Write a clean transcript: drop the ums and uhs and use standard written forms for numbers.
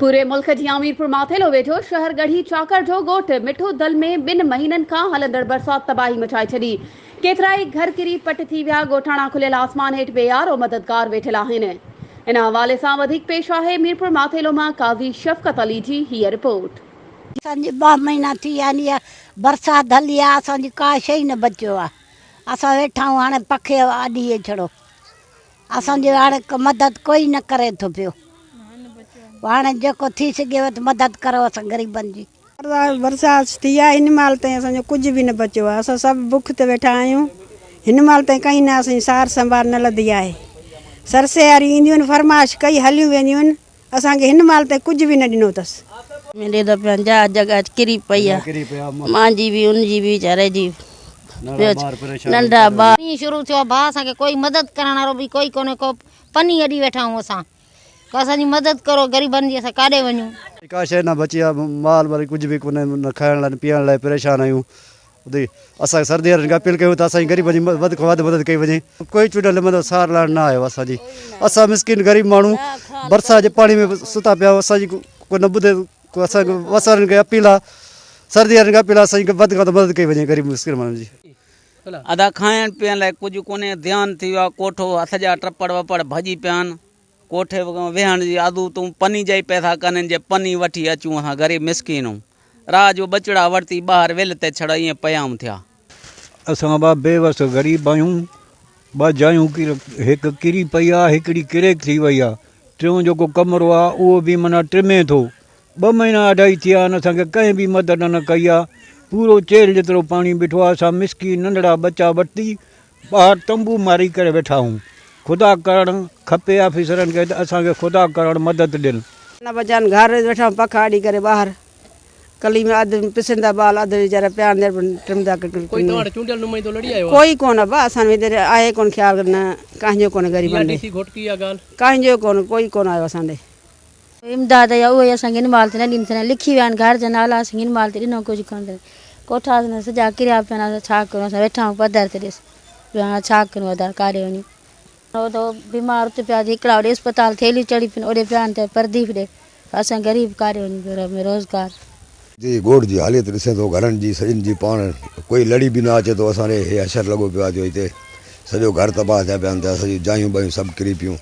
पूरे मुल्क जी हमीरपुर माथेलो वेठो शहर गढ़ी चाकर जो गोठ मिठो दल में 2 महीनन का हलंदड़ बरसात तबाही मचाए छड़ी। केतराई घर किरी पट थी विया। गोठाणा खुलियल आसमान हेठ बेयार और मददगार वेठल आहिनि। इन हवाले सां वधिक पेश आहे मीरपुर माथेलो मां काज़ी शफ़क़त अली जी हीअ रिपोर्ट। 2 महीना थी विया बरसात हली आहे, असांजी का शइ न बचियो आहे। असां वेठा आहियूं हाणे पखे अॾीए छड़ो, असांजी हाणे मदद कोई न करे थो पियो। हाणे जेको थी सघेव त मदद करो असां ग़रीबनि जी। बरसात थी आहे, हिन महिल ताईं असांजो कुझु बि न बचियो आहे। असां सभु बुख ते वेठा आहियूं। हिन महिल ताईं कहीं न असांजी सार संभाल न लधी आहे। सरसे वारी ईंदियूं आहिनि, फरमाइश कई हलियूं वेंदियूं आहिनि, असांखे हिन महिल ताईं कुझु बि न ॾिनो अथसि। मेरे तो पंजा जगह किरी पई आहे, मांजी भी उनजी भी वीचारे जी नंढा ॿार शुरू थियो भाउ। असांखे कोई मदद करण वारो बि कोई कोन्हे, को पनी अॾी वेठा आहियूं असां। को असांजी मदद करो ग़रीबनि जी, असां काॾे वञूं। का शइ न बची आहे, माल वाल कुझु बि कोन्हे, न खाइण लाइ न पीअण लाइ परेशान आहियूं। असांखे सर्दी वारनि खे अपील कयूं त असांजी ग़रीबनि जी वधि खां वधि मदद कई वञे। कोई चूंडियल मदद सार लाइण न आयो असांजी। असां मिसकिन ग़रीब माण्हू बरसात जे पाणी में सुता पिया, असांजी को न ॿुधे। असांखे वसारनि खे अपील आहे, सर्दी वारनि खे अपील आहे, असांजी वधि खां वधि मदद कई वञे ग़रीब मिसकिन माण्हुनि जी। अदा खाइण पीअण लाइ कुझु कोन्हे, ध्यानु थी वियो आहे। कोठो हथ जा टपड़ वपड़ भॼी पिया आहिनि। कोठे वेहण जी आदू तूं पनी जा ई पैसा कान्हनि जे पनी वठी अचूं। असां ग़रीब मिसकिन आहियूं। रात जो बचड़ा वरिती ॿाहिरि वेल ते छड़ ईअं पयाऊं थिया। असां बेवस ग़रीब आहियूं। 2 जायूं हिकु किरी पई आहे, हिकिड़ी किरेक थी वई आहे। टियों जेको कमरो आहे उहो बि माना टिमे थो। 2 महीना अढाई थी विया आहिनि, असांखे कंहिं बि मदद न कई आहे। पूरो चेल जेतिरो पाणी बीठो आहे। असां मिसकी नंढड़ा बच्चा वरिती ॿाहिरि तंबू मारी करे वेठा आहियूं। ख़ुदा करणु खपे ऑफिसरनि खे त असांखे ख़ुदा करणु मदद ॾियनि। न बचाइनि, घर वेठा पखा अड़ी करे ॿाहिरि कली में अधु पिसंदा बाल, अधु वीचारा पिया टिमदा। कोई कोन बा, असां आहे कोन ख़्यालु, न कंहिंजो कोन ग़रीबनि ॾे, कंहिंजो कोन, कोई कोन आयो असां ॾे। इमदाद या उहे असांखे हिन महिल ते न ॾिनी अथनि। लिखी विया आहिनि घर जा नाला, असांखे हिन महिल ते ॾिनो कुझु कोन अथनि। कोठा सॼा किरिया पिया आहिनि। छा कयूं, असां वेठा आहियूं पधर ते ॾिस हाणे छा कयूं, वधारे काॾे वञूं। तो बीमार उते पिया, हिकिड़ा होॾे अस्पताल थेली चढ़ी पिन, ओॾे पिया आहिनि त परदीप ॾे। असां ग़रीब काॾे वञूं, घर में रोज़गार जी गोड़ जी हालत ॾिसे थो, घरनि जी सॼिनि जी पाण कोई लड़ी बि न अचे थो। असांखे हे असरु लॻो पियो आहे जो हिते सॼो घर तबाह थिया पिया आहिनि, सॼियूं जायूं बायूं सभु किरी पियूं।